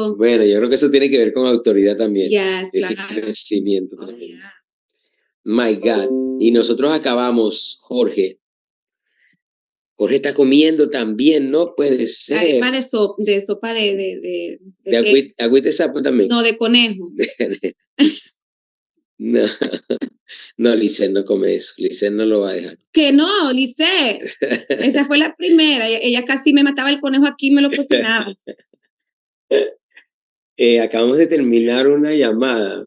eso. Bueno, yo creo que eso tiene que ver con autoridad también. Yes, Ese claro. crecimiento Oh, también. yeah. My God. Y nosotros acabamos, Jorge. Jorge está comiendo también, no puede ser. Arepa de sopa De qué? agüita de sapo también. No, de conejo. No, no, Lisset no come eso. Lisset no lo va a dejar. Que no, Lice. Esa fue la primera. Ella casi me mataba el conejo aquí y me lo cocinaba. Acabamos de terminar una llamada.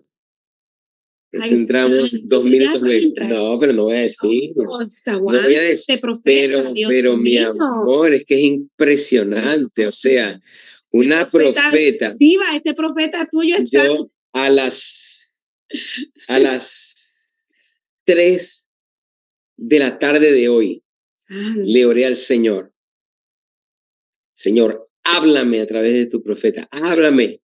Ay, Entramos santo, 2 ya minutos vas a luego. entrar. No, pero no voy a decir. No, No voy a aguante, decir. profeta, Dios Pero mi mío. amor, es que es impresionante. O sea, una profeta. Viva, este profeta tuyo está. Yo a las 3 de la tarde de hoy le oré al Señor. Señor, háblame a través de tu profeta, háblame.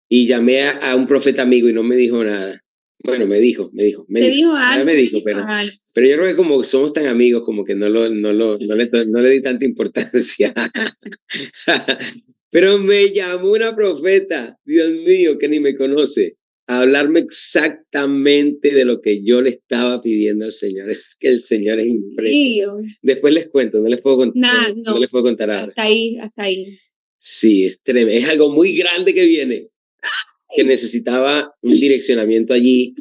Y llamé a un profeta amigo y no me dijo nada. Bueno, me dijo. Te dijo algo. Me dijo, pero yo creo que como somos tan amigos, como que no le di tanta importancia. Pero me llamó una profeta, Dios mío, que ni me conoce, a hablarme exactamente de lo que yo le estaba pidiendo al Señor. Es que el Señor es impresionante. Después les cuento, no les puedo contar, no les puedo contar ahora. Hasta ahí. Sí, es tremendo. Es algo muy grande que viene, que necesitaba un direccionamiento allí.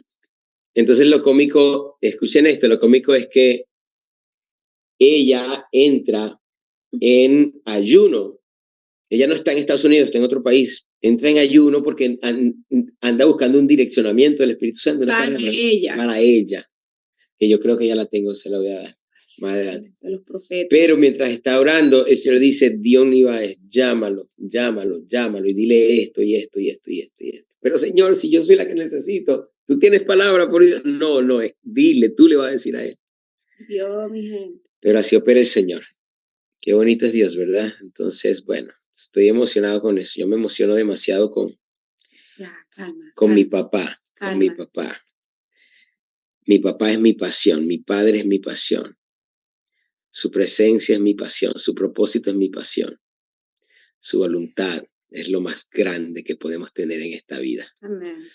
Entonces lo cómico, escuchen esto, lo cómico es que ella entra en ayuno. Ella no está en Estados Unidos, está en otro país. Entra en ayuno porque anda buscando un direccionamiento del Espíritu Santo. Para ella. Que yo creo que ya la tengo, se la voy a dar más adelante. Los profetas. Pero mientras está orando, el Señor dice, Dios Nivaez, llámalo, y dile esto, y esto. Pero Señor, si yo soy la que necesito, tú tienes palabra por Dios. No, dile, tú le vas a decir a él. Dios, mi gente. Pero así opera el Señor. Qué bonito es Dios, ¿verdad? Entonces, bueno, estoy emocionado con eso. Yo me emociono demasiado con mi papá. Calma. Con mi papá. Mi papá es mi pasión, mi padre es mi pasión. Su presencia es mi pasión, su propósito es mi pasión. Su voluntad es lo más grande que podemos tener en esta vida. Amén.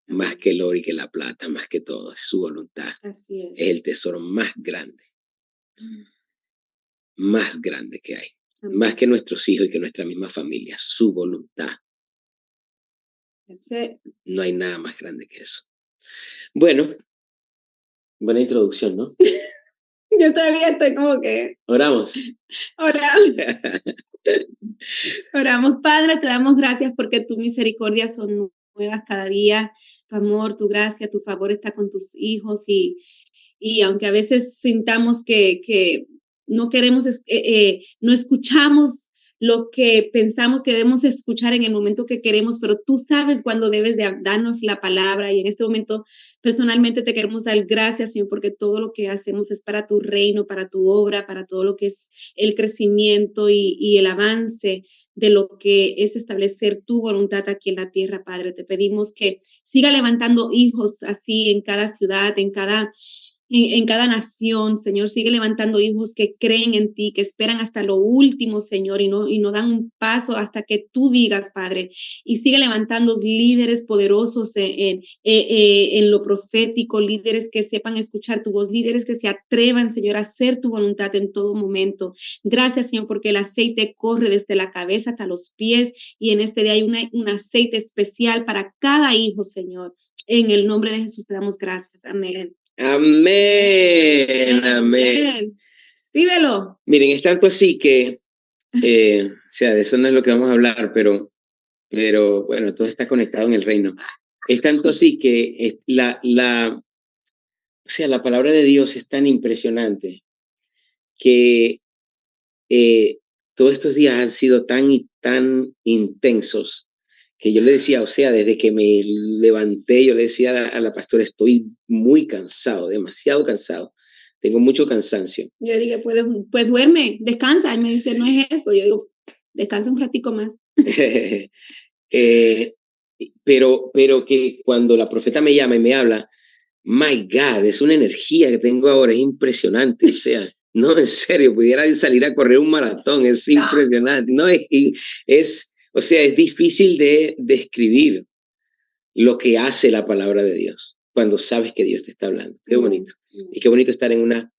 Más que el oro y que la plata, más que todo, es su voluntad. Así es. Es el tesoro más grande que hay. Amén. Más que nuestros hijos y que nuestra misma familia, su voluntad. No hay nada más grande que eso. Bueno, buena introducción, ¿no? Yo todavía estoy como que... Oramos. Oramos, Padre, te damos gracias porque tu misericordia son nuevas cada día. Tu amor, tu gracia, tu favor está con tus hijos y aunque a veces sintamos que no queremos, no escuchamos lo que pensamos que debemos escuchar en el momento que queremos, pero tú sabes cuándo debes de darnos la palabra y en este momento personalmente te queremos dar gracias, Señor, porque todo lo que hacemos es para tu reino, para tu obra, para todo lo que es el crecimiento y el avance de lo que es establecer tu voluntad aquí en la tierra, Padre. Te pedimos que siga levantando hijos así en cada ciudad, en cada nación, Señor. Sigue levantando hijos que creen en ti, que esperan hasta lo último, Señor, y no dan un paso hasta que tú digas, Padre. Y sigue levantando líderes poderosos en lo profético, líderes que sepan escuchar tu voz, líderes que se atrevan, Señor, a hacer tu voluntad en todo momento. Gracias, Señor, porque el aceite corre desde la cabeza hasta los pies y en este día hay un aceite especial para cada hijo, Señor. En el nombre de Jesús te damos gracias. Amén. Amén. Dímelo. Miren, es tanto así que, o sea, de eso no es lo que vamos a hablar, pero bueno, todo está conectado en el reino. Es tanto así que la palabra de Dios es tan impresionante que todos estos días han sido tan y tan intensos que yo le decía, o sea, desde que me levanté, yo le decía a la pastora, estoy muy cansado, demasiado cansado. Tengo mucho cansancio. Yo dije, pues duerme, descansa. Y me dice, no es eso. Yo digo, descansa un ratico más. Pero que cuando la profeta me llama y me habla, my God, es una energía que tengo ahora, es impresionante. O sea, no, en serio, pudiera salir a correr un maratón, es impresionante. No, O sea, es difícil de describir lo que hace la palabra de Dios cuando sabes que Dios te está hablando. Qué bonito. Y qué bonito estar en una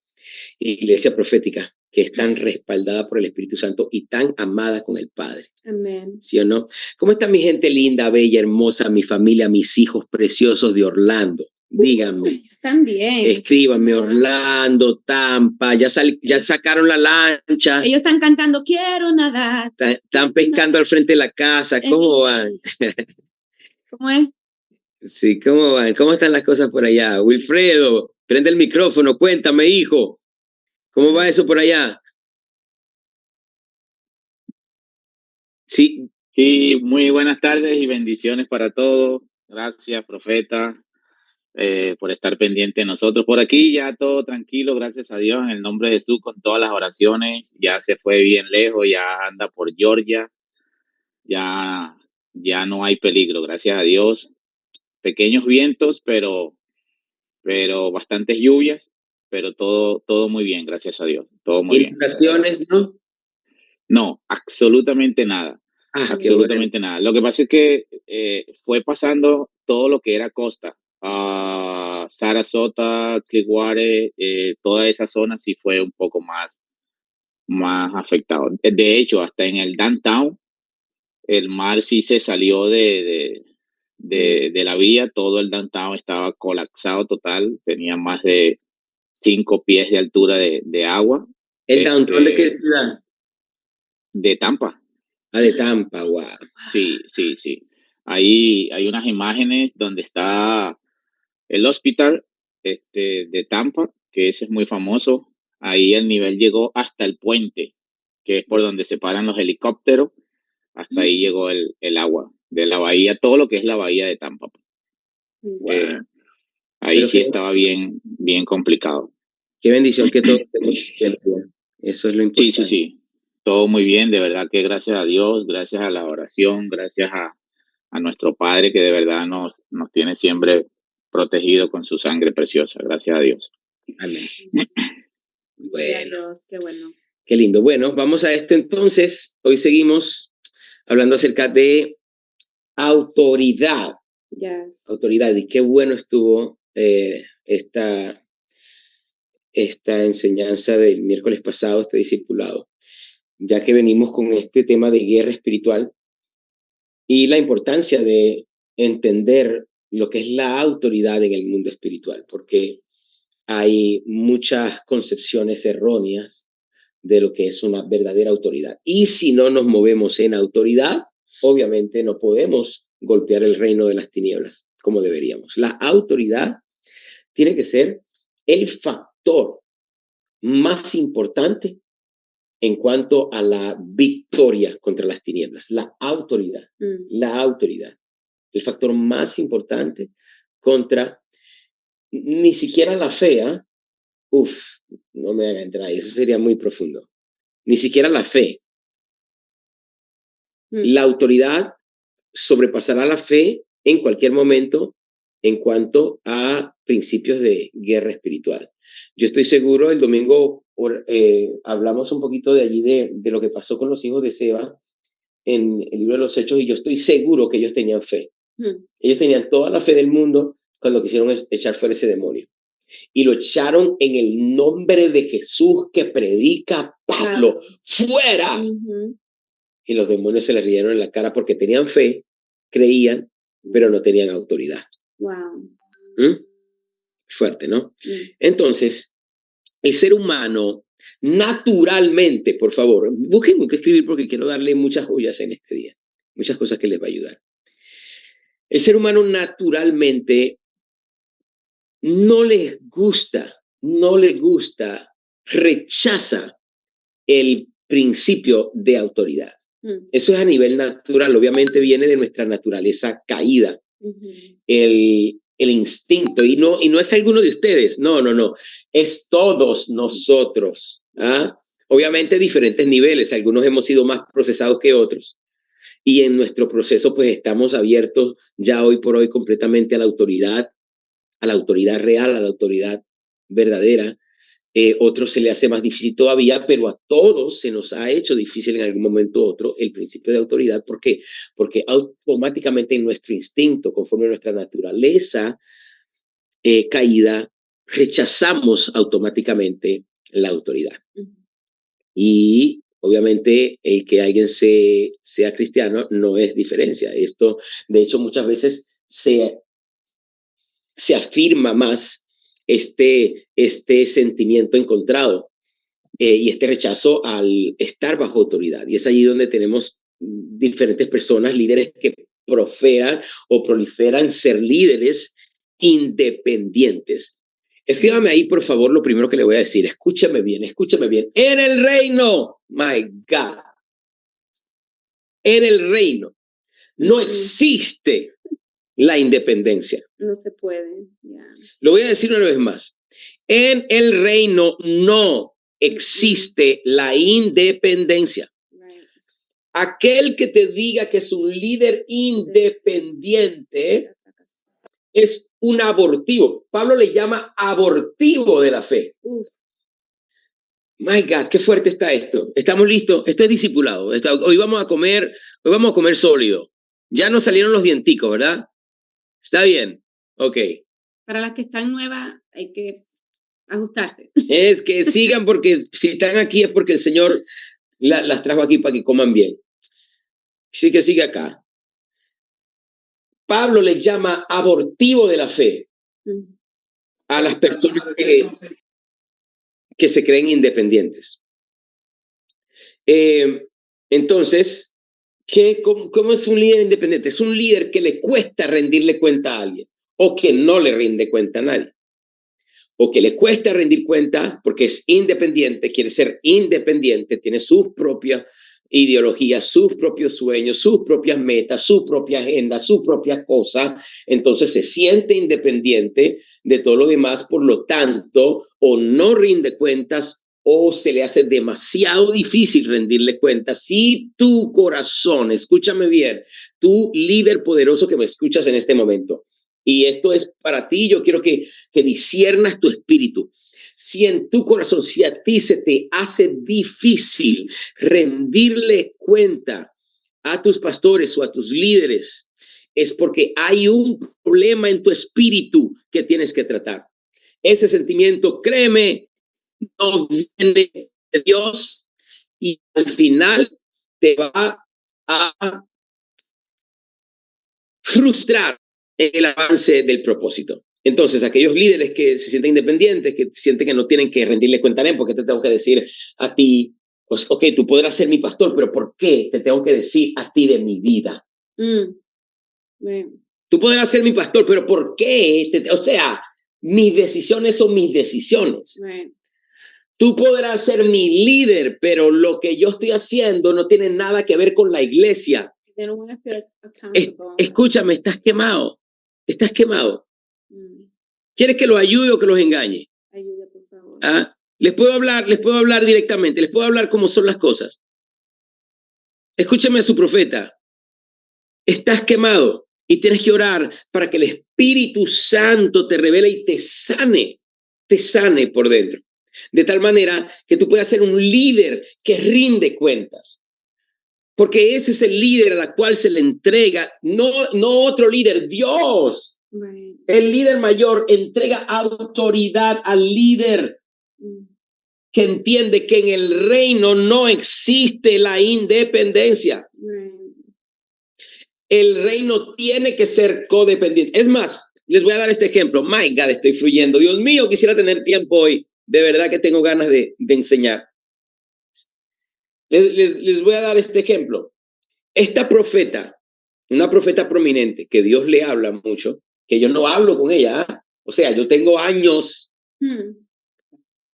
iglesia profética que es tan respaldada por el Espíritu Santo y tan amada con el Padre. Amén. ¿Sí o no? ¿Cómo está mi gente linda, bella, hermosa, mi familia, mis hijos preciosos de Orlando? Díganme. También. Escríbanme, Orlando, Tampa, ya sacaron la lancha. Ellos están cantando, quiero nadar. Están pescando al frente de la casa. ¿Cómo van? ¿Cómo es? Sí, ¿cómo van? ¿Cómo están las cosas por allá? Wilfredo, prende el micrófono, cuéntame, hijo. ¿Cómo va eso por allá? Sí. Sí, muy buenas tardes y bendiciones para todos. Gracias, profeta, por estar pendiente de nosotros. Por aquí ya todo tranquilo, gracias a Dios, en el nombre de Jesús, con todas las oraciones. Ya se fue bien lejos, ya anda por Georgia. Ya no hay peligro, gracias a Dios. Pequeños vientos, pero bastantes lluvias, pero todo muy bien, gracias a Dios. Todo muy bien. ¿Inundaciones, no? No, absolutamente nada. Absolutamente nada. Lo que pasa es que fue pasando todo lo que era costa. Sarasota, Clearwater, toda esa zona sí fue un poco más afectado. De hecho, hasta en el downtown, el mar sí se salió de la vía. Todo el downtown estaba colapsado total. Tenía más de 5 pies de altura de agua. ¿El downtown de qué ciudad? De Tampa. De Tampa, wow. Sí. Ahí hay unas imágenes donde está el hospital de Tampa, que ese es muy famoso. Ahí el nivel llegó hasta el puente, que es por donde se paran los helicópteros. Hasta ahí llegó el agua de la bahía, todo lo que es la bahía de Tampa. Wow. Ahí sí estaba bien complicado. Qué bendición que todo esté muy bien. Eso es lo importante. Sí. Todo muy bien, de verdad que gracias a Dios, gracias a la oración, gracias a nuestro Padre que de verdad nos tiene siempre protegido con su sangre preciosa. Gracias a Dios. Amén. Bueno, qué bueno. Qué lindo. Bueno, vamos a esto entonces. Hoy seguimos hablando acerca de autoridad. Yes. Autoridad. Y qué bueno estuvo esta enseñanza del miércoles pasado, este discipulado, ya que venimos con este tema de guerra espiritual y la importancia de entender lo que es la autoridad en el mundo espiritual, porque hay muchas concepciones erróneas de lo que es una verdadera autoridad. Y si no nos movemos en autoridad, obviamente no podemos golpear el reino de las tinieblas como deberíamos. La autoridad tiene que ser el factor más importante en cuanto a la victoria contra las tinieblas. La autoridad. El factor más importante contra ni siquiera la fe. No me haga entrar, eso sería muy profundo. Ni siquiera la fe. La autoridad sobrepasará la fe en cualquier momento en cuanto a principios de guerra espiritual. Yo estoy seguro, el domingo hablamos un poquito de allí de lo que pasó con los hijos de Seba en el libro de los Hechos, y yo estoy seguro que ellos tenían fe. Ellos tenían toda la fe del mundo cuando quisieron echar fuera ese demonio. Y lo echaron en el nombre de Jesús que predica Pablo. ¡Fuera! Y los demonios se les rieron en la cara porque tenían fe, creían, pero no tenían autoridad. Wow. Fuerte, ¿no? Entonces, el ser humano, naturalmente, por favor, busquen qué escribir porque quiero darle muchas joyas en este día, muchas cosas que les va a ayudar. El ser humano naturalmente no les gusta, rechaza el principio de autoridad. Eso es a nivel natural, obviamente viene de nuestra naturaleza caída. El instinto, y no es alguno de ustedes, no, es todos nosotros. Obviamente diferentes niveles, algunos hemos sido más procesados que otros, y en nuestro proceso pues estamos abiertos ya hoy por hoy completamente a la autoridad real, a la autoridad verdadera, Otros se le hace más difícil todavía, pero a todos se nos ha hecho difícil en algún momento u otro el principio de autoridad. ¿Por qué? Porque automáticamente en nuestro instinto, conforme a nuestra naturaleza caída, rechazamos automáticamente la autoridad. Y obviamente el que alguien sea cristiano no es diferencia. Esto, de hecho, muchas veces se afirma más este sentimiento encontrado y este rechazo al estar bajo autoridad. Y es allí donde tenemos diferentes personas, líderes que proferan o proliferan ser líderes independientes. Escríbame ahí, por favor, lo primero que le voy a decir. Escúchame bien, escúchame bien. En el reino, my God, en el reino no existe la independencia. No se puede. Yeah. Lo voy a decir una vez más. En el reino no existe la independencia. Right. Aquel que te diga que es un líder independiente es un abortivo. Pablo le llama abortivo de la fe. My God, qué fuerte está esto. ¿Estamos listos? Esto es discipulado. Hoy vamos a comer sólido. Ya nos salieron los dienticos, ¿verdad? ¿Está bien? Ok. Para las que están nuevas hay que ajustarse. Es que sigan, porque si están aquí es porque el Señor las trajo aquí para que coman bien. Sí, que sigue acá. Pablo les llama abortivo de la fe a las personas que se creen independientes. Entonces, ¿cómo es un líder independiente? Es un líder que le cuesta rendirle cuenta a alguien o que no le rinde cuenta a nadie. O que le cuesta rendir cuenta porque es independiente, quiere ser independiente, tiene sus propias ideologías, sus propios sueños, sus propias metas, su propia agenda, su propia cosa. Entonces se siente independiente de todo lo demás, por lo tanto, o no rinde cuentas o se le hace demasiado difícil rendirle cuentas. Si tu corazón, escúchame bien, tú líder poderoso que me escuchas en este momento, y esto es para ti, yo quiero que disciernas tu espíritu. Si en tu corazón, si a ti se te hace difícil rendirle cuenta a tus pastores o a tus líderes, es porque hay un problema en tu espíritu que tienes que tratar. Ese sentimiento, créeme, no viene de Dios y al final te va a frustrar el avance del propósito. Entonces, aquellos líderes que se sienten independientes, que sienten que no tienen que rendirle cuenta a nadie, porque te tengo que decir a ti, pues, ok, tú podrás ser mi pastor, pero ¿por qué te tengo que decir a ti de mi vida? Tú podrás ser mi pastor, pero ¿por qué? O sea, mis decisiones son mis decisiones. Tú podrás ser mi líder, pero lo que yo estoy haciendo no tiene nada que ver con la iglesia. Escúchame, estás quemado. Estás quemado. ¿Quieres que los ayude o que los engañe? Ayuda, por favor. ¿Ah? Les puedo hablar directamente, les puedo hablar cómo son las cosas. Escúchame a su profeta. Estás quemado y tienes que orar para que el Espíritu Santo te revele y te sane por dentro. De tal manera que tú puedas ser un líder que rinde cuentas. Porque ese es el líder a la cual se le entrega, no otro líder, Dios. Right. El líder mayor entrega autoridad al líder que entiende que en el reino no existe la independencia. Right. El reino tiene que ser codependiente. Es más, les voy a dar este ejemplo. My God, estoy fluyendo. Dios mío, quisiera tener tiempo hoy. De verdad que tengo ganas de enseñar. Les voy a dar este ejemplo. Esta profeta, una profeta prominente, que Dios le habla mucho, que yo no hablo con ella. ¿Eh? O sea, yo tengo años,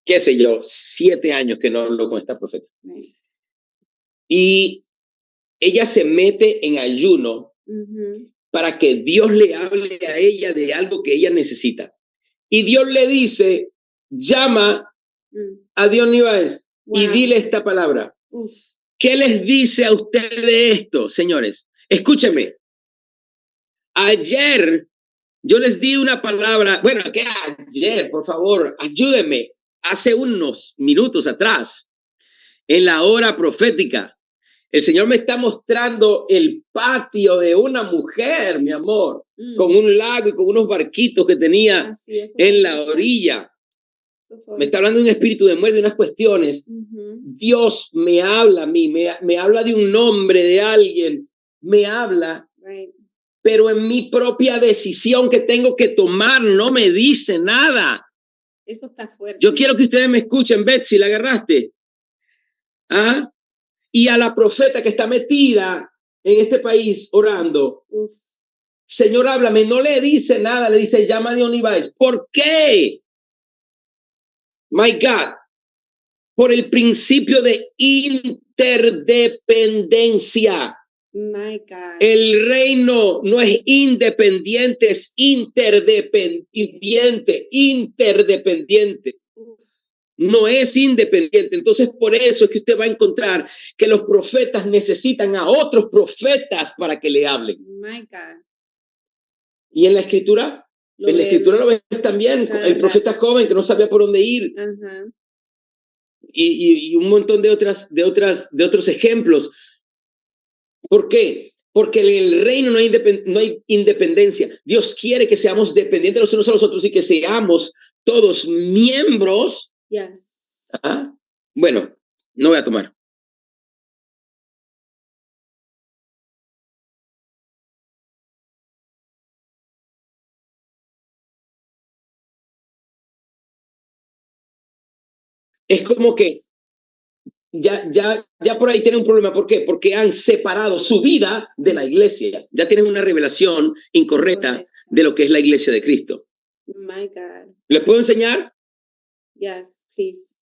qué sé yo, 7 años que no hablo con esta profeta. Y ella se mete en ayuno para que Dios le hable a ella de algo que ella necesita. Y Dios le dice, llama a Dios Níbales y dile esta palabra. ¿Qué les dice a ustedes esto, señores? Escúchenme. Ayer yo les di una palabra. Bueno, ¿qué ayer? Por favor, ayúdenme. hace unos minutos atrás, en la hora profética, el Señor me está mostrando el patio de una mujer, mi amor, con un lago y con unos barquitos que tenía en la orilla. Me está hablando de un espíritu de muerte, de unas cuestiones. Dios me habla a mí, me habla de un nombre de alguien, me habla, pero en mi propia decisión que tengo que tomar no me dice nada. Eso está fuerte. Yo quiero que ustedes me escuchen, Betsy, ¿la agarraste? ¿Ah? Y a la profeta que está metida en este país orando, Señor, háblame, no le dice nada, le dice, llama a Dion Ibáez. ¿Por qué? My God, por el principio de interdependencia. My God. El reino no es independiente, es interdependiente. No es independiente. Entonces, por eso es que usted va a encontrar que los profetas necesitan a otros profetas para que le hablen. My God. Y en la escritura, lo ves también, el profeta joven que no sabía por dónde ir. Y un montón de otros ejemplos. ¿Por qué? Porque en el reino no hay independencia. Dios quiere que seamos dependientes los unos a los otros y que seamos todos miembros. Yes. ¿Ah? Bueno, no voy a tomar. Es como que ya por ahí tienen un problema. ¿Por qué? Porque han separado su vida de la iglesia. Ya tienen una revelación incorrecta de lo que es la iglesia de Cristo. My God. ¿Les puedo enseñar? Yes, please.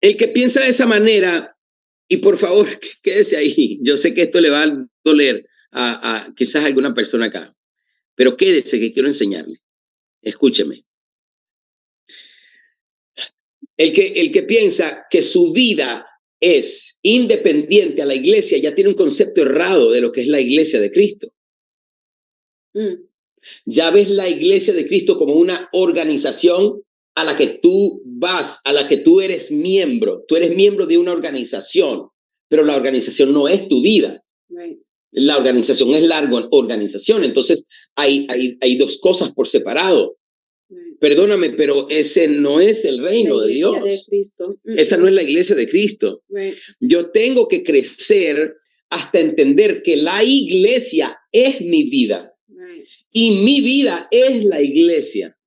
El que piensa de esa manera, y por favor, quédese ahí. Yo sé que esto le va a doler a quizás a alguna persona acá, pero quédese que quiero enseñarle. Escúcheme. El que piensa que su vida es independiente a la iglesia ya tiene un concepto errado de lo que es la iglesia de Cristo. Ya ves la iglesia de Cristo como una organización a la que tú vas, a la que tú eres miembro. Tú eres miembro de una organización, pero la organización no es tu vida. Right. La organización es la organización. Entonces hay dos cosas por separado. Perdóname, pero ese no es el reino de Dios. De Cristo. Esa no es la iglesia de Cristo. Right. Yo tengo que crecer hasta entender que la iglesia es mi vida. Right. Y mi vida es la iglesia.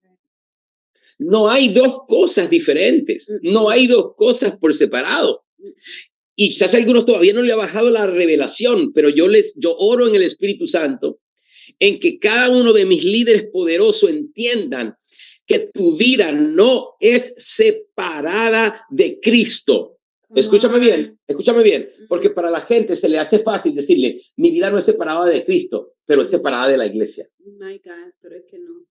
No hay dos cosas diferentes. No hay dos cosas por separado. Y quizás a algunos todavía no le ha bajado la revelación, pero yo oro en el Espíritu Santo en que cada uno de mis líderes poderosos entiendan que tu vida no es separada de Cristo. Escúchame bien, porque para la gente se le hace fácil decirle, mi vida no es separada de Cristo, pero es separada de la iglesia. My God, pero es que no.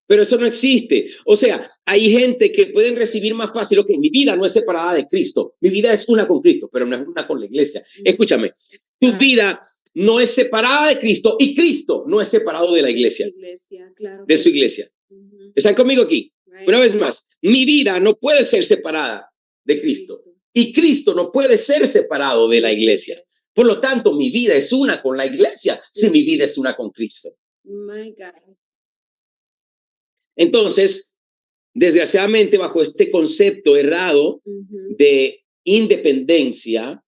Pero eso no existe. O sea, hay gente que pueden recibir más fácil, ok, mi vida no es separada de Cristo, mi vida es una con Cristo, pero no es una con la iglesia. Escúchame, tu vida no es separada de Cristo y Cristo no es separado de la iglesia, claro, de su iglesia. ¿Están conmigo aquí? Right. Una vez más, mi vida no puede ser separada de Cristo y Cristo no puede ser separado de la iglesia. Por lo tanto, mi vida es una con la iglesia si mi vida es una con Cristo. My God. Entonces, desgraciadamente, bajo este concepto errado de independencia,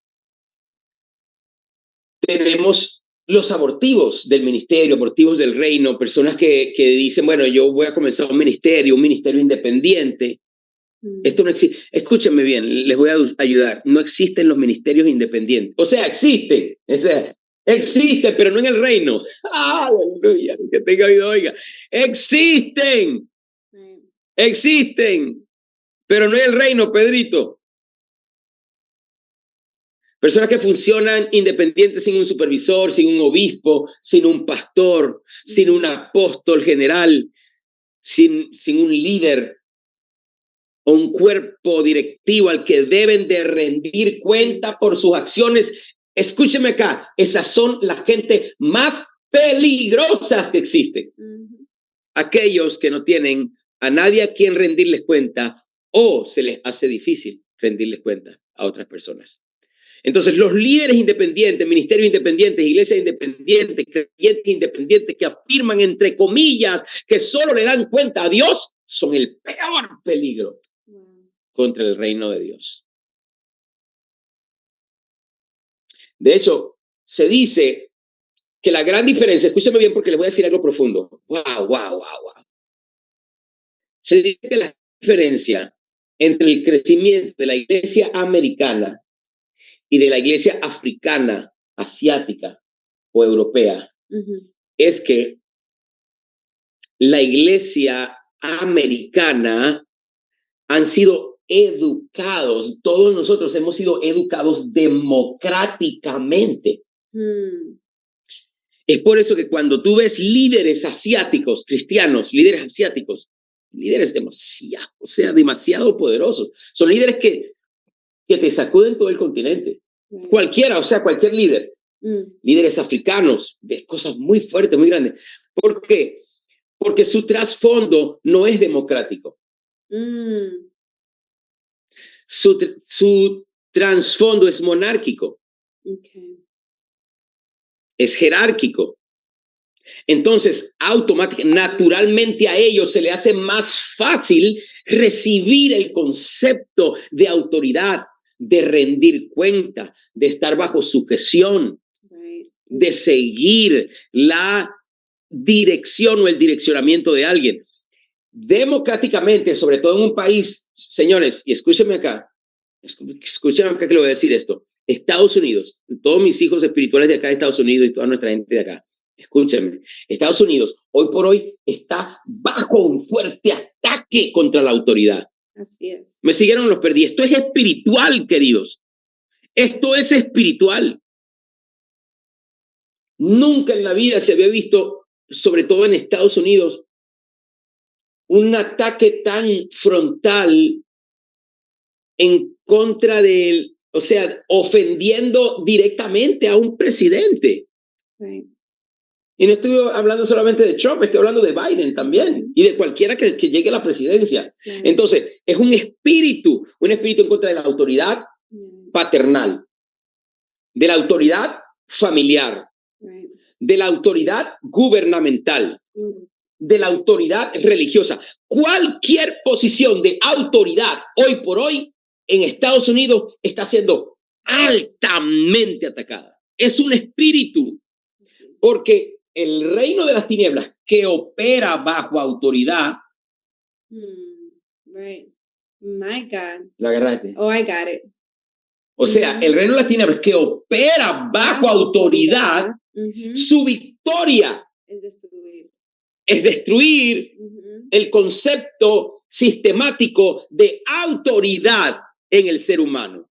tenemos los abortivos del ministerio, abortivos del reino, personas que dicen, bueno, yo voy a comenzar un ministerio independiente. Esto no existe. Escúchenme bien, les voy a ayudar. No existen los ministerios independientes. O sea, existen. Existen, pero no en el reino. Aleluya, que tenga oído, oiga. Existen, pero no en el reino, Pedrito. Personas que funcionan independientes sin un supervisor, sin un obispo, sin un pastor, sin un apóstol general, sin un líder o un cuerpo directivo al que deben de rendir cuenta por sus acciones. Escúcheme acá, esas son las gente más peligrosas que existen. Aquellos que no tienen a nadie a quien rendirles cuenta o se les hace difícil rendirles cuenta a otras personas. Entonces, los líderes independientes, ministerios independientes, iglesias independientes, creyentes independientes que afirman, entre comillas, que solo le dan cuenta a Dios, son el peor peligro contra el reino de Dios. De hecho, se dice que la gran diferencia, escúchame bien porque les voy a decir algo profundo. Wow. Se dice que la diferencia entre el crecimiento de la iglesia americana y de la iglesia africana, asiática o europea, es que la iglesia americana han sido educados, todos nosotros hemos sido educados democráticamente. Es por eso que cuando tú ves líderes asiáticos, cristianos, líderes asiáticos, líderes demasiado poderosos, son líderes que te sacuden todo el continente. Cualquiera, cualquier líder. Líderes africanos, ves cosas muy fuertes, muy grandes. ¿Por qué? Porque su trasfondo no es democrático. Su trasfondo es monárquico. Es jerárquico. Entonces, naturalmente a ellos se le hace más fácil recibir el concepto de autoridad, de rendir cuenta, de estar bajo sujeción, de seguir la dirección o el direccionamiento de alguien. Democráticamente, sobre todo en un país, señores, y escúchenme acá que le voy a decir esto. Estados Unidos, todos mis hijos espirituales de acá de Estados Unidos y toda nuestra gente de acá, escúchenme, Estados Unidos hoy por hoy está bajo un fuerte ataque contra la autoridad. Así es. Me siguieron, los perdí. Esto es espiritual, queridos. Esto es espiritual. Nunca en la vida se había visto, sobre todo en Estados Unidos, un ataque tan frontal en contra de él, ofendiendo directamente a un presidente. Right. Y no estoy hablando solamente de Trump, estoy hablando de Biden también y de cualquiera que llegue a la presidencia. Right. Entonces, es un espíritu en contra de la autoridad paternal, de la autoridad familiar, right, de la autoridad gubernamental, de la autoridad religiosa. Cualquier posición de autoridad hoy por hoy en Estados Unidos está siendo altamente atacada. Es un espíritu, porque el reino de las tinieblas que opera bajo autoridad. Right. My God. ¿Lo agarraste? Oh, I got it. O sea, el reino de las tinieblas que opera bajo autoridad, su victoria es destruir el concepto sistemático de autoridad en el ser humano.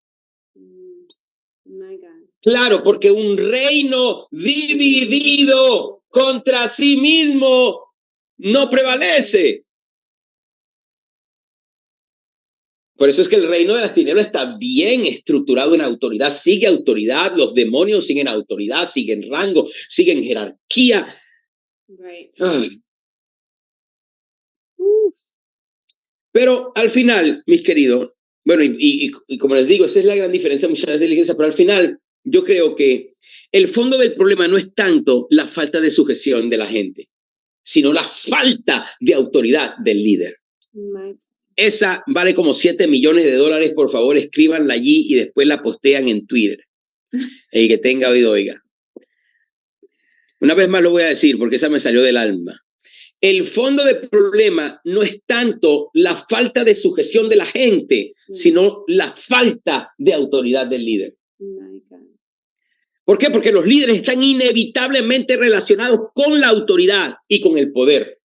Claro, porque un reino dividido contra sí mismo no prevalece. Por eso es que el reino de las tinieblas está bien estructurado en autoridad, sigue autoridad, los demonios siguen autoridad, siguen rango, siguen jerarquía. Right. Pero al final, mis queridos, bueno, y como les digo, esa es la gran diferencia muchas veces de la iglesia, pero al final yo creo que el fondo del problema no es tanto la falta de sujeción de la gente, sino la falta de autoridad del líder. Right. Esa vale como $7 millones, por favor, escríbanla allí y después la postean en Twitter. El que tenga oído, oiga. Una vez más lo voy a decir porque esa me salió del alma. El fondo del problema no es tanto la falta de sujeción de la gente, sino la falta de autoridad del líder. ¿Por qué? Porque los líderes están inevitablemente relacionados con la autoridad y con el poder.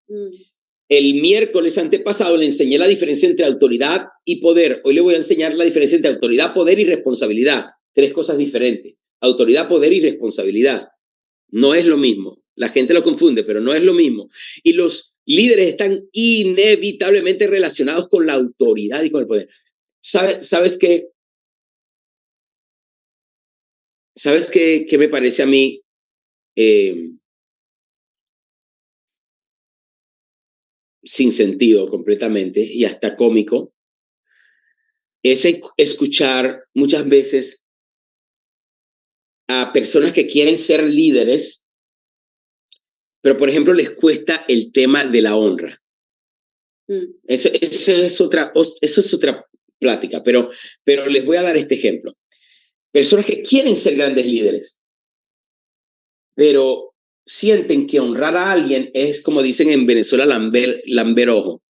El miércoles antepasado le enseñé la diferencia entre autoridad y poder. Hoy le voy a enseñar la diferencia entre autoridad, poder y responsabilidad. 3 cosas diferentes. Autoridad, poder y responsabilidad. No es lo mismo. La gente lo confunde, pero no es lo mismo. Y los líderes están inevitablemente relacionados con la autoridad y con el poder. ¿Sabes qué? ¿Sabes qué me parece a mí? Sin sentido completamente y hasta cómico. es escuchar muchas veces a personas que quieren ser líderes, pero por ejemplo les cuesta el tema de la honra. Eso es otra plática, pero les voy a dar este ejemplo. Personas que quieren ser grandes líderes, pero sienten que honrar a alguien es, como dicen en Venezuela, lamber ojo.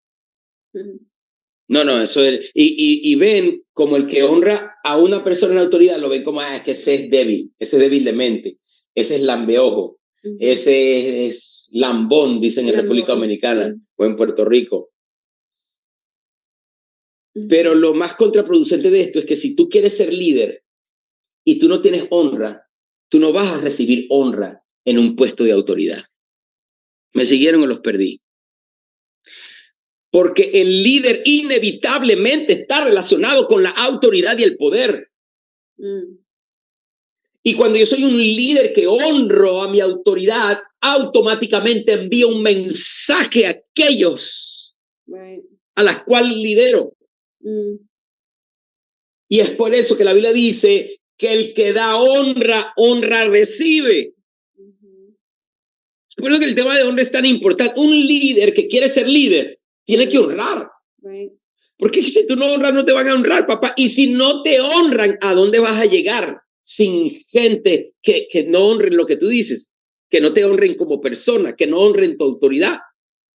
No, eso es, y ven como el que honra a una persona en autoridad, lo ven como, es que ese es débil de mente, ese es lambeojo, ese es lambón, dicen en República Dominicana o en Puerto Rico. Pero lo más contraproducente de esto es que si tú quieres ser líder y tú no tienes honra, tú no vas a recibir honra en un puesto de autoridad. ¿Me siguieron o los perdí? Porque el líder inevitablemente está relacionado con la autoridad y el poder. Y cuando yo soy un líder que honro a mi autoridad, automáticamente envío un mensaje a aquellos a las cuales lidero. Y es por eso que la Biblia dice que el que da honra, honra recibe. Por eso que el tema de honra es tan importante. Un líder que quiere ser líder tiene que honrar. Porque si tú no honras, no te van a honrar, papá. Y si no te honran, ¿a dónde vas a llegar? Sin gente que no honren lo que tú dices, que no te honren como persona, que no honren tu autoridad.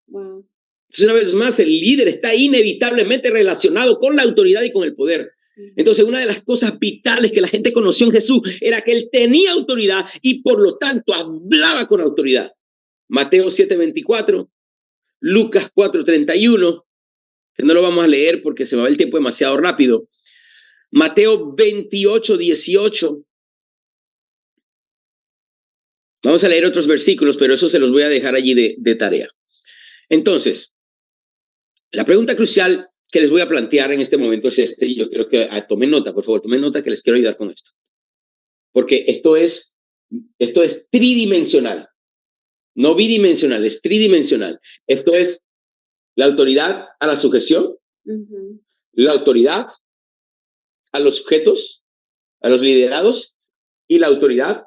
Entonces, una vez más, el líder está inevitablemente relacionado con la autoridad y con el poder. Entonces, una de las cosas vitales que la gente conoció en Jesús era que él tenía autoridad y por lo tanto hablaba con autoridad. Mateo 7:24, Lucas 4:31, que no lo vamos a leer porque se me va el tiempo demasiado rápido. Mateo 28:18. Vamos a leer otros versículos, pero eso se los voy a dejar allí de tarea. Entonces, la pregunta crucial que les voy a plantear en este momento es este, y yo quiero que tomen nota, por favor, tomen nota que les quiero ayudar con esto. Porque esto es tridimensional, no bidimensional, es tridimensional. Esto es la autoridad a la sujeción, la autoridad a los sujetos, a los liderados, y la autoridad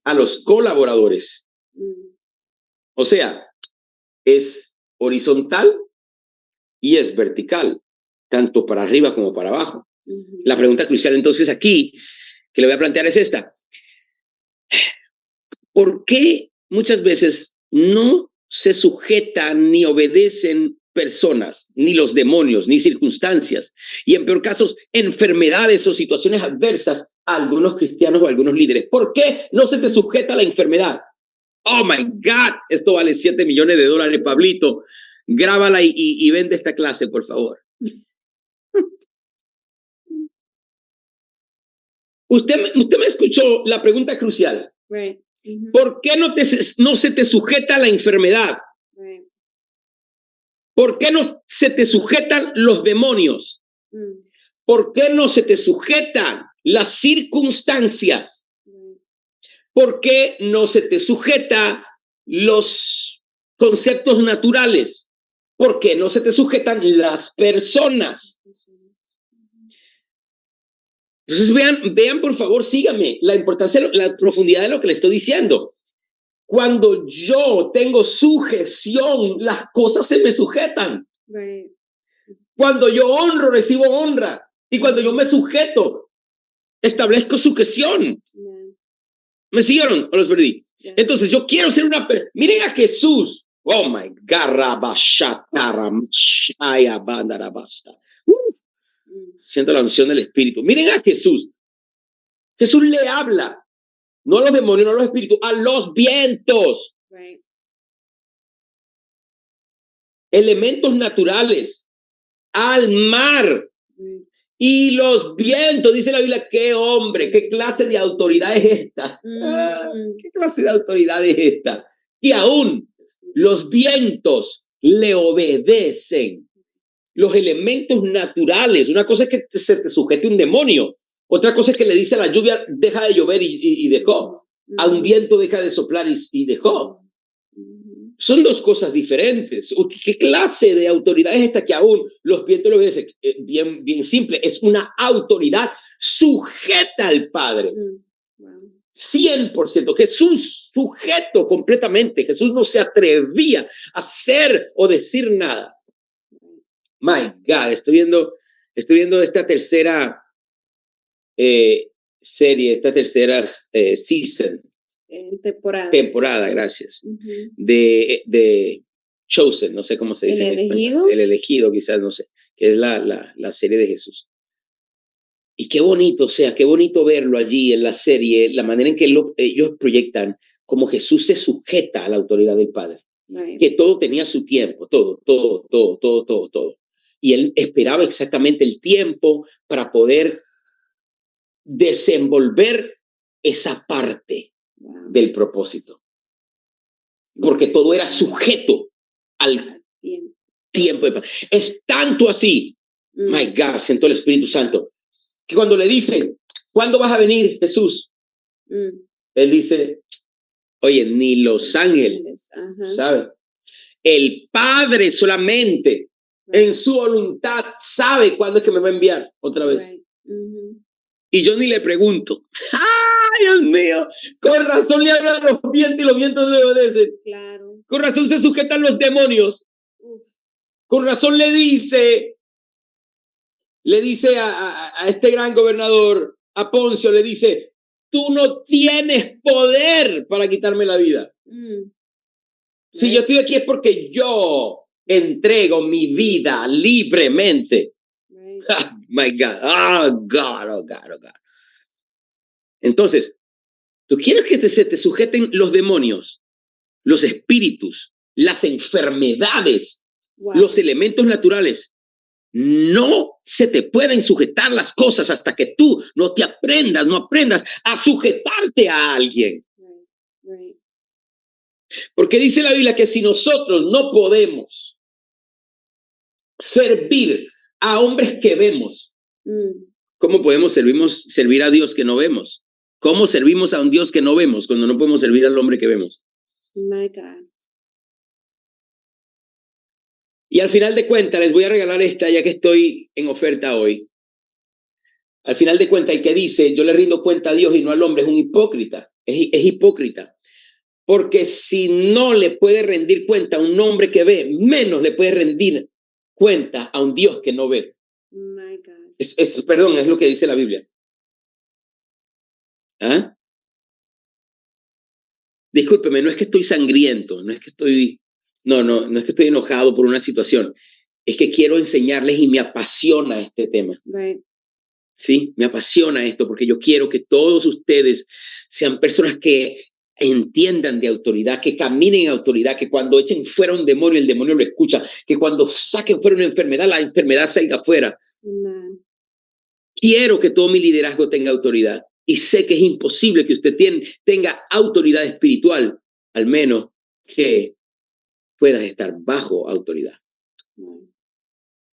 a los colaboradores. O sea, es horizontal y es vertical, tanto para arriba como para abajo. La pregunta crucial entonces aquí que le voy a plantear es esta. ¿Por qué muchas veces no se sujetan ni obedecen personas, ni los demonios, ni circunstancias, y en peor casos, enfermedades o situaciones adversas a algunos cristianos o a algunos líderes? ¿Por qué no se te sujeta la enfermedad? Oh my God, esto vale $7 millones, Pablito. Grábala y vende esta clase, por favor. Usted me escuchó la pregunta crucial. Right. ¿Por qué no se te sujeta la enfermedad? Right. ¿Por qué no se te sujetan los demonios? ¿Por qué no se te sujetan las circunstancias? ¿Por qué no se te sujeta los conceptos naturales? ¿Por qué no se te sujetan las personas? Entonces vean por favor, síganme la importancia, la profundidad de lo que le estoy diciendo. Cuando yo tengo sujeción, las cosas se me sujetan. Right. Cuando yo honro, recibo honra. Y cuando yo me sujeto, establezco sujeción. ¿Me siguieron o los perdí? Yeah. Entonces yo quiero ser una persona. Miren a Jesús. Oh my God. Siento la unción del Espíritu. Miren a Jesús. Jesús le habla. No a los demonios, no a los espíritus, a los vientos. Right. Elementos naturales. Al mar. Y los vientos, dice la Biblia, qué hombre, qué clase de autoridad es esta. ¿Qué clase de autoridad es esta? Y aún los vientos le obedecen. Los elementos naturales. Una cosa es que se te sujete un demonio. Otra cosa es que le dice a la lluvia, deja de llover y dejó. A un viento deja de soplar y dejó. Son dos cosas diferentes. ¿Qué clase de autoridad es esta que aún los vientos lo obedecen? Bien, bien simple. Es una autoridad sujeta al Padre. Wow. 100%. Jesús sujeto completamente. Jesús no se atrevía a hacer o decir nada. My God, estoy viendo esta tercera serie, esta tercera season. Temporada, gracias. De Chosen, no sé cómo se dice ¿El en elegido? español. El elegido, quizás, no sé, que es la serie de Jesús. Y qué bonito, o sea, qué bonito verlo allí en la serie, la manera en que ellos proyectan como Jesús se sujeta a la autoridad del Padre. Right. Que todo tenía su tiempo, todo. Y él esperaba exactamente el tiempo para poder desenvolver esa parte del propósito. Porque todo era sujeto al tiempo. Es tanto así, my God, siento el Espíritu Santo, que cuando le dicen, ¿cuándo vas a venir, Jesús? Él dice, oye, ni los ángeles, ¿sabe? El Padre solamente en su voluntad sabe cuándo es que me va a enviar otra vez. Right. Y yo ni le pregunto. ¡Ay, Dios mío! Con razón le hablan los vientos y los vientos le obedecen. Claro. Con razón se sujetan los demonios. Con razón le dice a este gran gobernador, a Poncio, le dice, tú no tienes poder para quitarme la vida. Si yo estoy aquí es porque yo entrego mi vida libremente. Oh, my God. Oh, God. Entonces, ¿tú quieres que se te sujeten los demonios, los espíritus, las enfermedades, los elementos naturales? No se te pueden sujetar las cosas hasta que tú no aprendas a sujetarte a alguien. Right. Porque dice la Biblia que si nosotros no podemos servir a hombres que vemos, ¿cómo podemos servir a Dios que no vemos? ¿Cómo servimos a un Dios que no vemos cuando no podemos servir al hombre que vemos? My God. Y al final de cuentas, les voy a regalar esta, ya que estoy en oferta hoy. Al final de cuentas, el que dice, yo le rindo cuenta a Dios y no al hombre, es un hipócrita. Es hipócrita. Porque si no le puede rendir cuenta a un hombre que ve, menos le puede rendir cuenta a un Dios que no ve. My God. Perdón, es lo que dice la Biblia. ¿Ah? Discúlpeme, no es que estoy sangriento, no es que estoy enojado por una situación. Es que quiero enseñarles y me apasiona este tema. Right. Sí, me apasiona esto porque yo quiero que todos ustedes sean personas que entiendan de autoridad, que caminen en autoridad, que cuando echen fuera un demonio, el demonio lo escucha, que cuando saquen fuera una enfermedad, la enfermedad salga fuera. Amen. Quiero que todo mi liderazgo tenga autoridad y sé que es imposible que usted tenga autoridad espiritual, al menos que puedas estar bajo autoridad.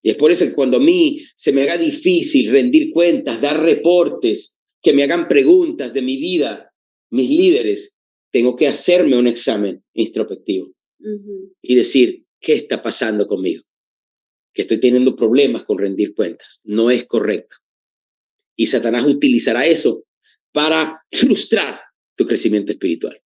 Y es por eso que cuando a mí se me haga difícil rendir cuentas, dar reportes, que me hagan preguntas de mi vida, mis líderes, tengo que hacerme un examen introspectivo y decir, ¿qué está pasando conmigo? Que estoy teniendo problemas con rendir cuentas. No es correcto. Y Satanás utilizará eso para frustrar tu crecimiento espiritual.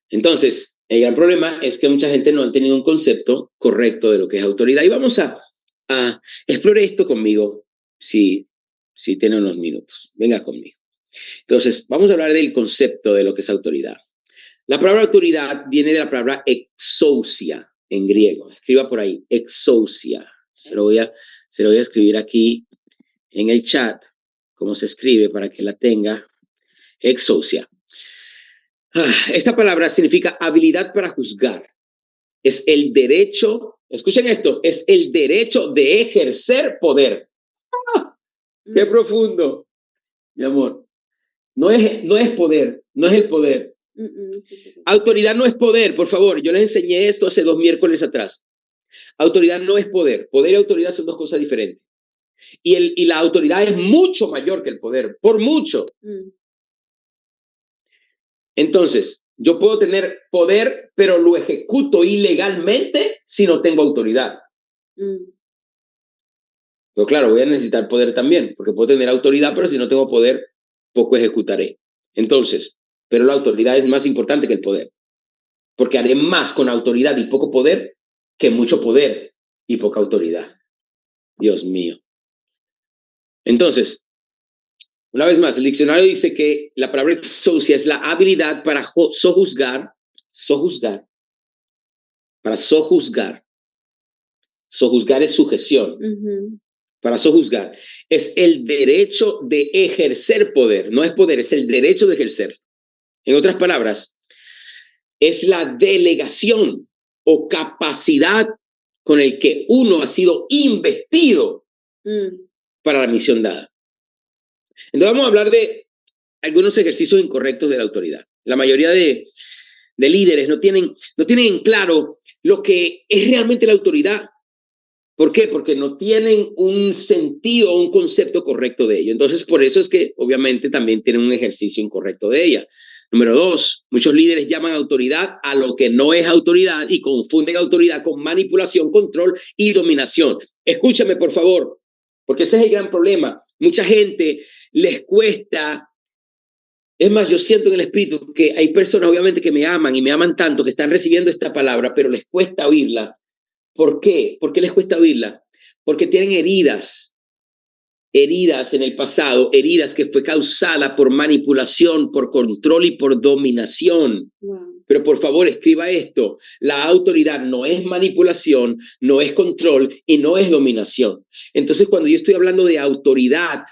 Entonces, el gran problema es que mucha gente no ha tenido un concepto correcto de lo que es autoridad. Y vamos a explorar esto conmigo, si tiene unos minutos. Venga conmigo. Entonces, vamos a hablar del concepto de lo que es autoridad. La palabra autoridad viene de la palabra exousia en griego. Escriba por ahí, exousia. Se lo voy a escribir aquí en el chat, cómo se escribe para que la tenga. Exousia. Esta palabra significa habilidad para juzgar. Es el derecho, escuchen esto, es el derecho de ejercer poder. ¡Qué profundo, mi amor! No es poder, no es el poder. Autoridad no es poder, por favor. Yo les enseñé esto hace 2 miércoles atrás. Autoridad no es poder. Poder y autoridad son 2 cosas diferentes. Y la autoridad es mucho mayor que el poder, por mucho. Entonces, yo puedo tener poder, pero lo ejecuto ilegalmente si no tengo autoridad. Pero claro, voy a necesitar poder también, porque puedo tener autoridad, pero si no tengo poder, poco ejecutaré. Entonces, pero la autoridad es más importante que el poder, porque haré más con autoridad y poco poder que mucho poder y poca autoridad. Dios mío. Entonces, una vez más, el diccionario dice que la palabra exousia es la habilidad para sojuzgar, para sojuzgar. Sojuzgar es sujeción. Para sojuzgar es el derecho de ejercer poder. No es poder, es el derecho de ejercer. En otras palabras, es la delegación o capacidad con el que uno ha sido investido para la misión dada. Entonces vamos a hablar de algunos ejercicios incorrectos de la autoridad. La mayoría de líderes no tienen en claro lo que es realmente la autoridad. ¿Por qué? Porque no tienen un sentido o un concepto correcto de ello. Entonces, por eso es que obviamente también tienen un ejercicio incorrecto de ella. Número 2, muchos líderes llaman autoridad a lo que no es autoridad y confunden autoridad con manipulación, control y dominación. Escúchame, por favor, porque ese es el gran problema. Mucha gente les cuesta. Es más, yo siento en el espíritu que hay personas obviamente que me aman y me aman tanto que están recibiendo esta palabra, pero les cuesta oírla. ¿Por qué? ¿Por qué les cuesta oírla? Porque tienen heridas en el pasado, heridas que fue causada por manipulación, por control y por dominación. Wow. Pero por favor, escriba esto. La autoridad no es manipulación, no es control y no es dominación. Entonces, cuando yo estoy hablando de autoridad,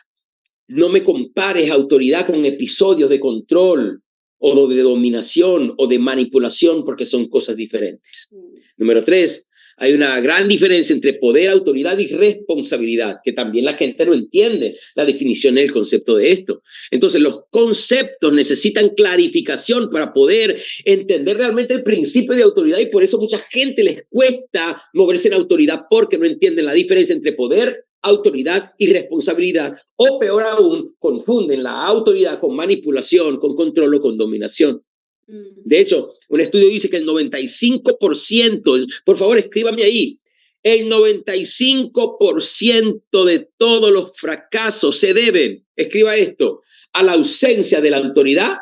no me compares autoridad con episodios de control o de dominación o de manipulación, porque son cosas diferentes. Número 3, hay una gran diferencia entre poder, autoridad y responsabilidad, que también la gente no entiende la definición y el concepto de esto. Entonces, los conceptos necesitan clarificación para poder entender realmente el principio de autoridad, y por eso mucha gente les cuesta moverse en autoridad porque no entienden la diferencia entre poder, autoridad y responsabilidad, o peor aún, confunden la autoridad con manipulación, con control o con dominación. De hecho, un estudio dice que el 95%, por favor escríbame ahí, el 95% de todos los fracasos se deben, escriba esto, a la ausencia de la autoridad,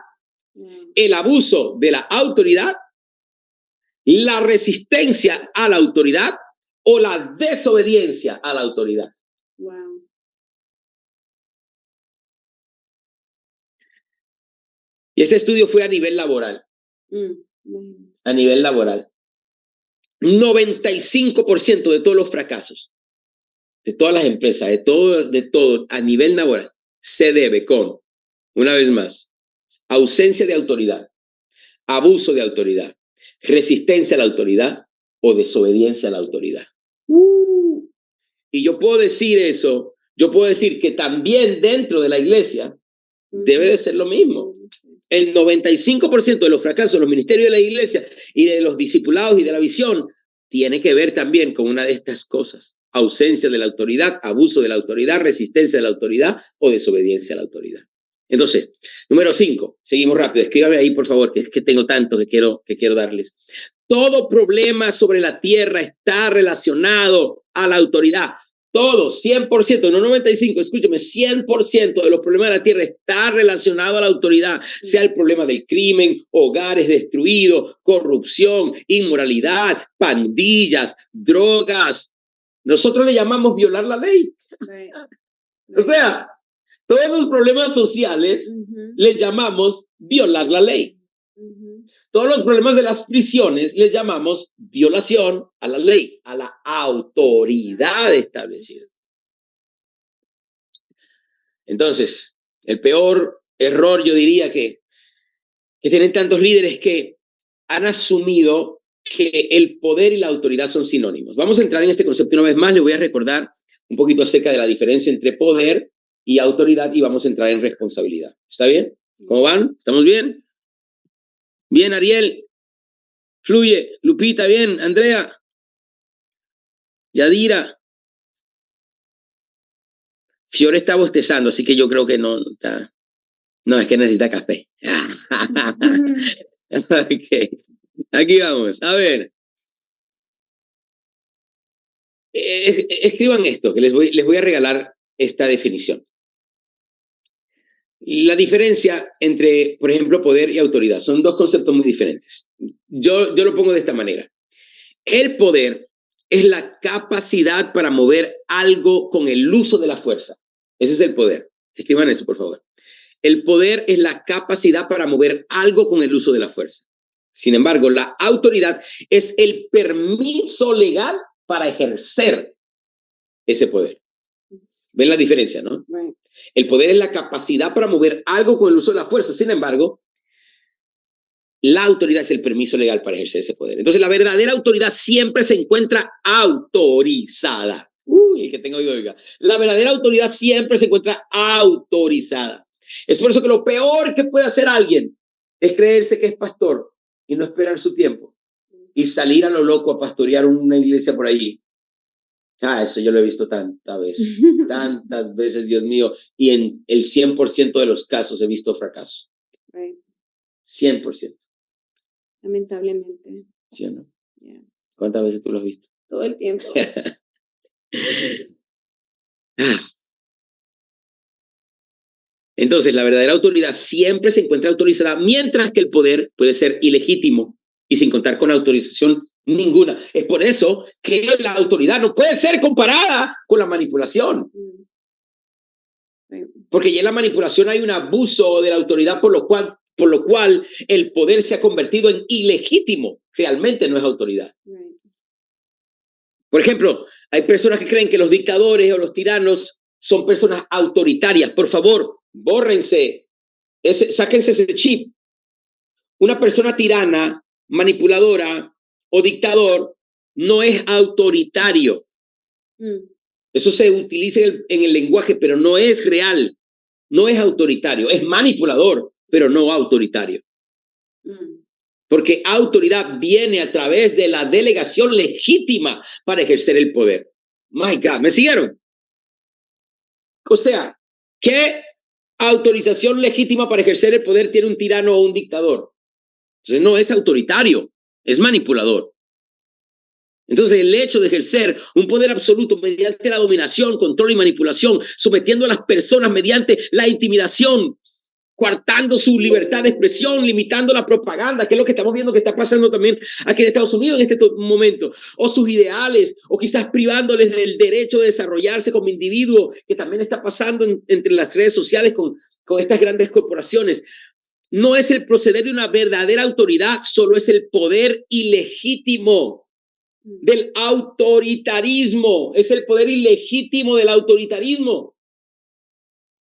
el abuso de la autoridad, la resistencia a la autoridad o la desobediencia a la autoridad. Wow. Y ese estudio fue a nivel laboral. A nivel laboral. 95% de todos los fracasos, de todas las empresas, de todo a nivel laboral, se debe con, una vez más, ausencia de autoridad, abuso de autoridad, resistencia a la autoridad o desobediencia a la autoridad. Y yo puedo decir eso, yo puedo decir que también dentro de la iglesia debe de ser lo mismo. El 95% de los fracasos de los ministerios de la iglesia y de los discipulados y de la visión tiene que ver también con una de estas cosas: ausencia de la autoridad, abuso de la autoridad, resistencia de la autoridad o desobediencia a la autoridad. Entonces, número 5, seguimos rápido, escríbame ahí por favor, que es que tengo tanto que quiero darles. Todo problema sobre la tierra está relacionado a la autoridad. Todo, 100%, no 95%, escúchame, 100% de los problemas de la tierra está relacionado a la autoridad, sea el problema del crimen, hogares destruidos, corrupción, inmoralidad, pandillas, drogas. Nosotros le llamamos violar la ley. Right. O sea, todos los problemas sociales les llamamos violar la ley. Todos los problemas de las prisiones les llamamos violación a la ley, a la autoridad establecida. Entonces, el peor error, yo diría que tienen tantos líderes que han asumido que el poder y la autoridad son sinónimos. Vamos a entrar en este concepto una vez más. Le voy a recordar un poquito acerca de la diferencia entre poder y autoridad y vamos a entrar en responsabilidad. ¿Está bien? ¿Cómo van? ¿Estamos bien? Bien, Ariel. Fluye. Lupita, bien. Andrea. Yadira. Fiore está bostezando, así que yo creo que no está. No, es que necesita café. Okay. Aquí vamos. A ver. Escriban esto, que les voy a regalar esta definición. La diferencia entre, por ejemplo, poder y autoridad son dos conceptos muy diferentes. Yo lo pongo de esta manera. El poder es la capacidad para mover algo con el uso de la fuerza. Ese es el poder. Escriban eso, por favor. El poder es la capacidad para mover algo con el uso de la fuerza. Sin embargo, la autoridad es el permiso legal para ejercer ese poder. ¿Ven la diferencia, no? Right. El poder es la capacidad para mover algo con el uso de la fuerza. Sin embargo, la autoridad es el permiso legal para ejercer ese poder. Entonces, la verdadera autoridad siempre se encuentra autorizada. Uy, el que tenga oído, oiga. La verdadera autoridad siempre se encuentra autorizada. Es por eso que lo peor que puede hacer alguien es creerse que es pastor y no esperar su tiempo y salir a lo loco a pastorear una iglesia por allí. Eso yo lo he visto tantas veces, Dios mío, y en el 100% de los casos he visto fracaso. Right. 100%. Lamentablemente. ¿Sí o no? Yeah. ¿Cuántas veces tú lo has visto? Todo el tiempo. Entonces, la verdadera autoridad siempre se encuentra autorizada, mientras que el poder puede ser ilegítimo y sin contar con autorización ninguna. Es por eso que la autoridad no puede ser comparada con la manipulación. Porque ya en la manipulación hay un abuso de la autoridad, por lo cual el poder se ha convertido en ilegítimo. Realmente no es autoridad. Por ejemplo, hay personas que creen que los dictadores o los tiranos son personas autoritarias. Por favor, bórrense, sáquense ese chip. Una persona tirana, manipuladora o dictador no es autoritario. Eso se utiliza en el lenguaje, pero no es real. No es autoritario, es manipulador, pero no autoritario. Porque autoridad viene a través de la delegación legítima para ejercer el poder. My God, ¿me siguieron? O sea, ¿qué autorización legítima para ejercer el poder tiene un tirano o un dictador? Entonces no es autoritario, es manipulador. Entonces el hecho de ejercer un poder absoluto mediante la dominación, control y manipulación, sometiendo a las personas mediante la intimidación, coartando su libertad de expresión, limitando la propaganda, que es lo que estamos viendo que está pasando también aquí en Estados Unidos en este momento, o sus ideales, o quizás privándoles del derecho de desarrollarse como individuo, que también está pasando entre las redes sociales con estas grandes corporaciones. No es el proceder de una verdadera autoridad, solo es el poder ilegítimo del autoritarismo. Es el poder ilegítimo del autoritarismo.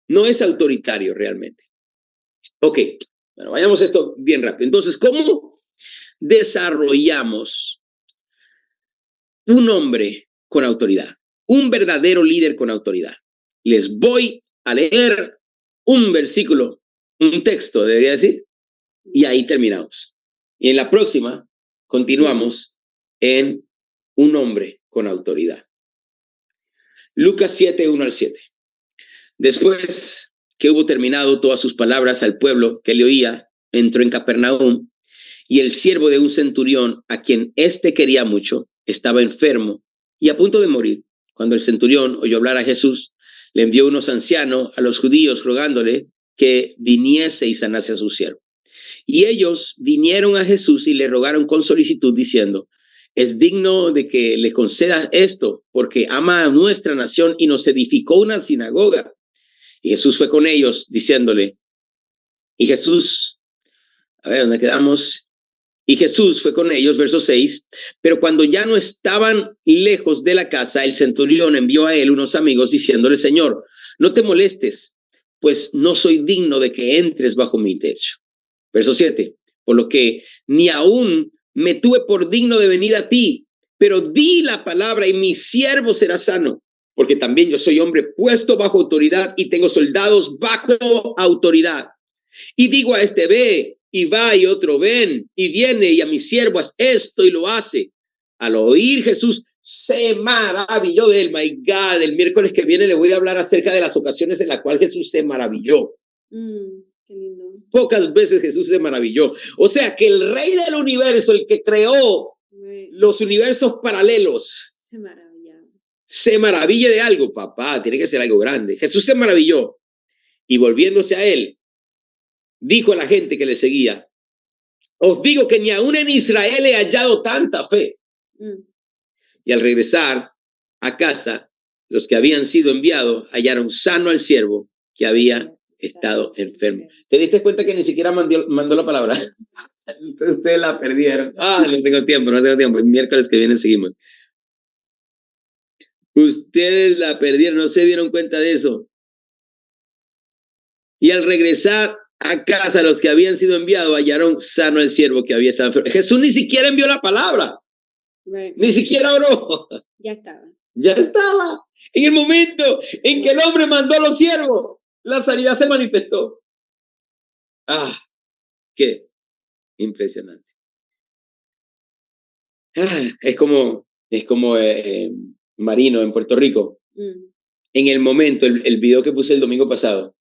No es autoritario realmente. Ok, bueno, vayamos a esto bien rápido. Entonces, ¿cómo desarrollamos un hombre con autoridad? Un verdadero líder con autoridad. Les voy a leer un versículo, un texto, debería decir, y ahí terminamos. Y en la próxima continuamos en un hombre con autoridad. Lucas 7, 1 al 7. Después que hubo terminado todas sus palabras al pueblo que le oía, entró en Capernaum, y el siervo de un centurión, a quien éste quería mucho, estaba enfermo y a punto de morir. Cuando el centurión oyó hablar a Jesús, le envió unos ancianos a los judíos rogándole que viniese y sanase a su siervo. Y ellos vinieron a Jesús y le rogaron con solicitud diciendo: es digno de que le conceda esto, porque ama a nuestra nación y nos edificó una sinagoga. Y Jesús fue con ellos diciéndole, y Jesús fue con ellos, verso 6, pero cuando ya no estaban lejos de la casa, el centurión envió a él unos amigos diciéndole: Señor, no te molestes, pues no soy digno de que entres bajo mi techo. Verso 7, por lo que ni aún me tuve por digno de venir a ti, pero di la palabra y mi siervo será sano, porque también yo soy hombre puesto bajo autoridad y tengo soldados bajo autoridad. Y digo a este: ve, y va, y otro: ven, y viene, y a mi siervo haz esto, y lo hace. Al oír Jesús, se maravilló de él. My God, el miércoles que viene le voy a hablar acerca de las ocasiones en las cuales Jesús se maravilló. Qué lindo. Pocas veces Jesús se maravilló. O sea, que el rey del universo, el que creó los universos paralelos, se maravilla de algo, papá, tiene que ser algo grande. Jesús se maravilló y volviéndose a él, dijo a la gente que le seguía, os digo que ni aún en Israel he hallado tanta fe. Y al regresar a casa, los que habían sido enviados hallaron sano al siervo que había estado enfermo. ¿Te diste cuenta que ni siquiera mandó la palabra? Entonces ustedes la perdieron. No tengo tiempo. El miércoles que viene seguimos. Ustedes la perdieron, no se dieron cuenta de eso. Y al regresar a casa, los que habían sido enviados hallaron sano al siervo que había estado enfermo. Jesús ni siquiera envió la palabra. Ni siquiera oró. Ya estaba. Ya estaba. En el momento en que el hombre mandó a los siervos, la sanidad se manifestó. Qué impresionante. Es como Marino en Puerto Rico. En el momento, el video que puse el domingo pasado,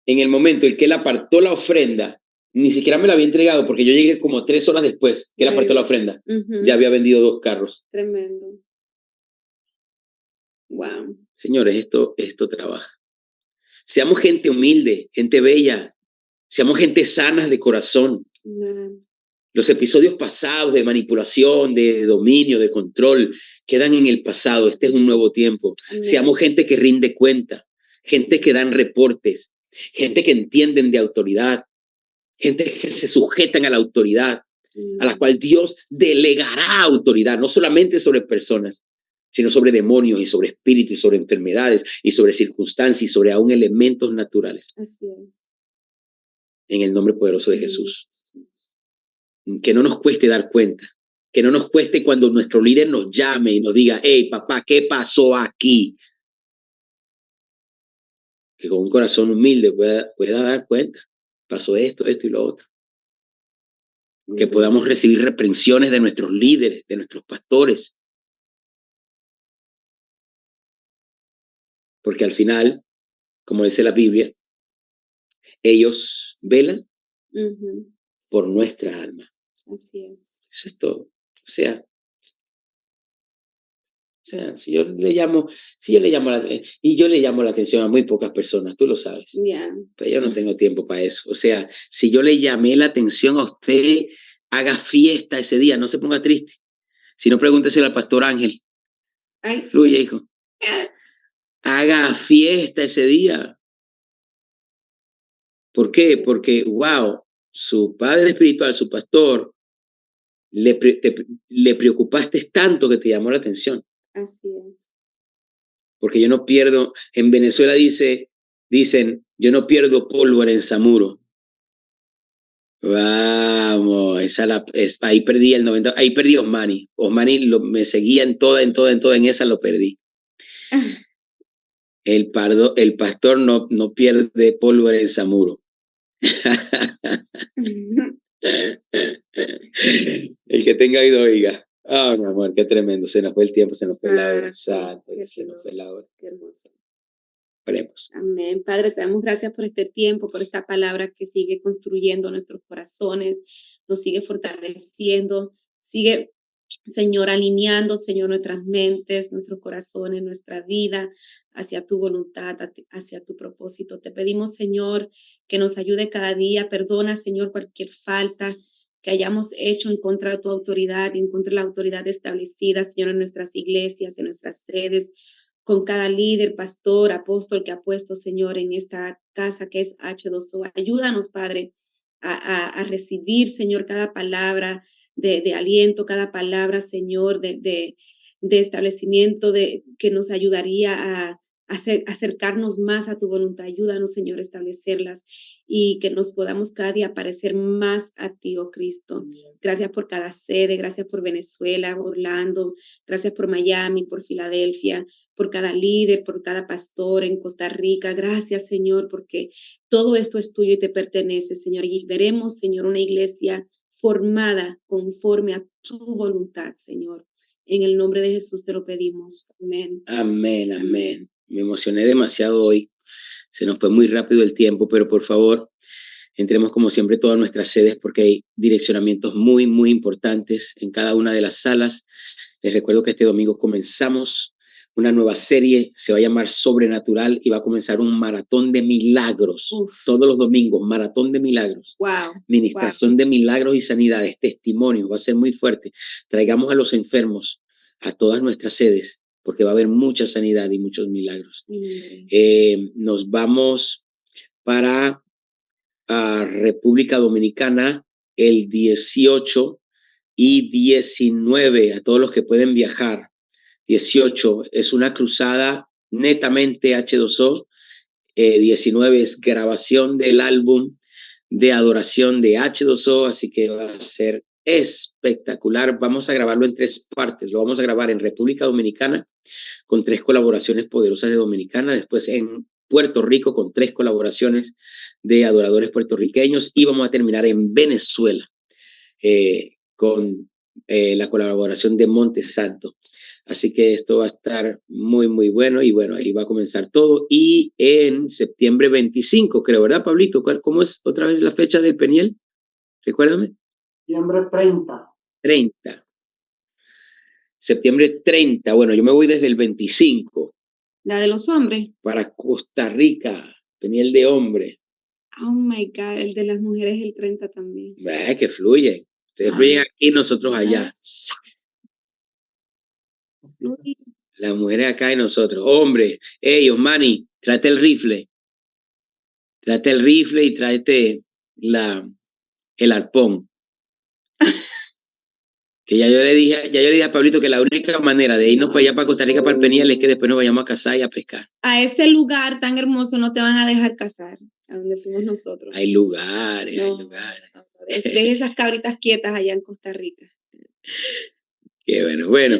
en el momento en que él apartó la ofrenda, ni siquiera me la había entregado porque yo llegué como 3 horas después que él apartó la ofrenda. Ya había vendido 2 carros. Tremendo. Wow. Señores, esto trabaja. Seamos gente humilde, gente bella. Seamos gente sana de corazón. Los episodios pasados de manipulación, de dominio, de control, quedan en el pasado. Este es un nuevo tiempo. Seamos gente que rinde cuenta, gente que dan reportes, gente que entienden de autoridad, gente que se sujetan a la autoridad, a la cual Dios delegará autoridad, no solamente sobre personas, sino sobre demonios y sobre espíritus y sobre enfermedades y sobre circunstancias y sobre aún elementos naturales. Así es. En el nombre poderoso de Jesús. Que no nos cueste dar cuenta, que no nos cueste cuando nuestro líder nos llame y nos diga, hey papá, ¿qué pasó aquí? Que con un corazón humilde pueda dar cuenta, pasó esto y lo otro. Que podamos recibir reprensiones de nuestros líderes, de nuestros pastores. Porque al final, como dice la Biblia, ellos velan por nuestra alma. Así es. Eso es todo. O sea, si yo le llamo la atención a muy pocas personas, tú lo sabes. Pero yo no tengo tiempo para eso. O sea, si yo le llamé la atención a usted, haga fiesta ese día, no se ponga triste. Si no, pregúnteselo al pastor Ángel. Fluye, hijo. Haga fiesta ese día. ¿Por qué? Porque, wow, su padre espiritual, su pastor, le preocupaste tanto que te llamó la atención. Así es. Porque yo no pierdo, en Venezuela dicen, yo no pierdo pólvora en Samuro. Vamos, ahí perdí el 90, ahí perdí Osmani. Osmani me seguía en toda, en esa lo perdí. El pastor no pierde pólvora en Samuro. El que tenga oído oiga. Mi amor, qué tremendo. Se nos fue el tiempo, se nos fue la hora. Santo, se nos fue la hora. Qué hermoso. Oremos. Amén. Padre, te damos gracias por este tiempo, por esta palabra que sigue construyendo nuestros corazones, nos sigue fortaleciendo, sigue, Señor, alineando, Señor, nuestras mentes, nuestros corazones, nuestra vida hacia tu voluntad, hacia tu propósito. Te pedimos, Señor, que nos ayude cada día. Perdona, Señor, cualquier falta que hayamos hecho en contra de tu autoridad, en contra de la autoridad establecida, Señor, en nuestras iglesias, en nuestras sedes, con cada líder, pastor, apóstol que ha puesto, Señor, en esta casa que es H2O. Ayúdanos, Padre, a recibir, Señor, cada palabra de aliento, cada palabra, Señor, de establecimiento, que nos ayudaría a acercarnos más a tu voluntad. Ayúdanos, Señor, a establecerlas y que nos podamos cada día parecer más a ti, oh Cristo. Gracias por cada sede, gracias por Venezuela, Orlando, gracias por Miami, por Filadelfia, por cada líder, por cada pastor en Costa Rica. Gracias, Señor, porque todo esto es tuyo y te pertenece, Señor. Y veremos, Señor, una iglesia formada conforme a tu voluntad, Señor. En el nombre de Jesús te lo pedimos. Amén. Amén, amén. Me emocioné demasiado hoy. Se nos fue muy rápido el tiempo, pero por favor, entremos como siempre todas nuestras sedes porque hay direccionamientos muy, muy importantes en cada una de las salas. Les recuerdo que este domingo comenzamos una nueva serie, se va a llamar Sobrenatural y va a comenzar un maratón de milagros. Todos los domingos, maratón de milagros. Wow. Ministración de milagros y sanidades, testimonios, va a ser muy fuerte. Traigamos a los enfermos a todas nuestras sedes porque va a haber mucha sanidad y muchos milagros. Nos vamos para República Dominicana el 18 y 19, a todos los que pueden viajar. 18 es una cruzada netamente H2O, 19 es grabación del álbum de adoración de H2O, así que va a ser espectacular. Vamos a grabarlo en 3 partes. Lo vamos a grabar en República Dominicana con 3 colaboraciones poderosas de Dominicana, después en Puerto Rico con 3 colaboraciones de adoradores puertorriqueños y vamos a terminar en Venezuela con la colaboración de Monte Santo. Así que esto va a estar muy, muy bueno y bueno, ahí va a comenzar todo. Y en septiembre 25, creo, ¿verdad, Pablito? ¿Cómo es otra vez la fecha del Peniel? Recuérdame. Septiembre 30. 30. Septiembre 30. Bueno, yo me voy desde el 25. La de los hombres. Para Costa Rica, Peniel de hombre. Oh my God, el de las mujeres el 30 también. Que fluye. Ustedes fluyen aquí, nosotros allá. Las mujeres acá y nosotros. Hombre, Osmani, tráete el rifle. Tráete el rifle y tráete el arpón. Que ya yo le dije a Pablito que la única manera de irnos para allá, para Costa Rica, para el Peniel, es que después nos vayamos a cazar y a pescar. A ese lugar tan hermoso no te van a dejar cazar, a donde fuimos nosotros. Hay lugares, hay lugares. Deje esas cabritas quietas allá en Costa Rica. Qué bueno. Bueno,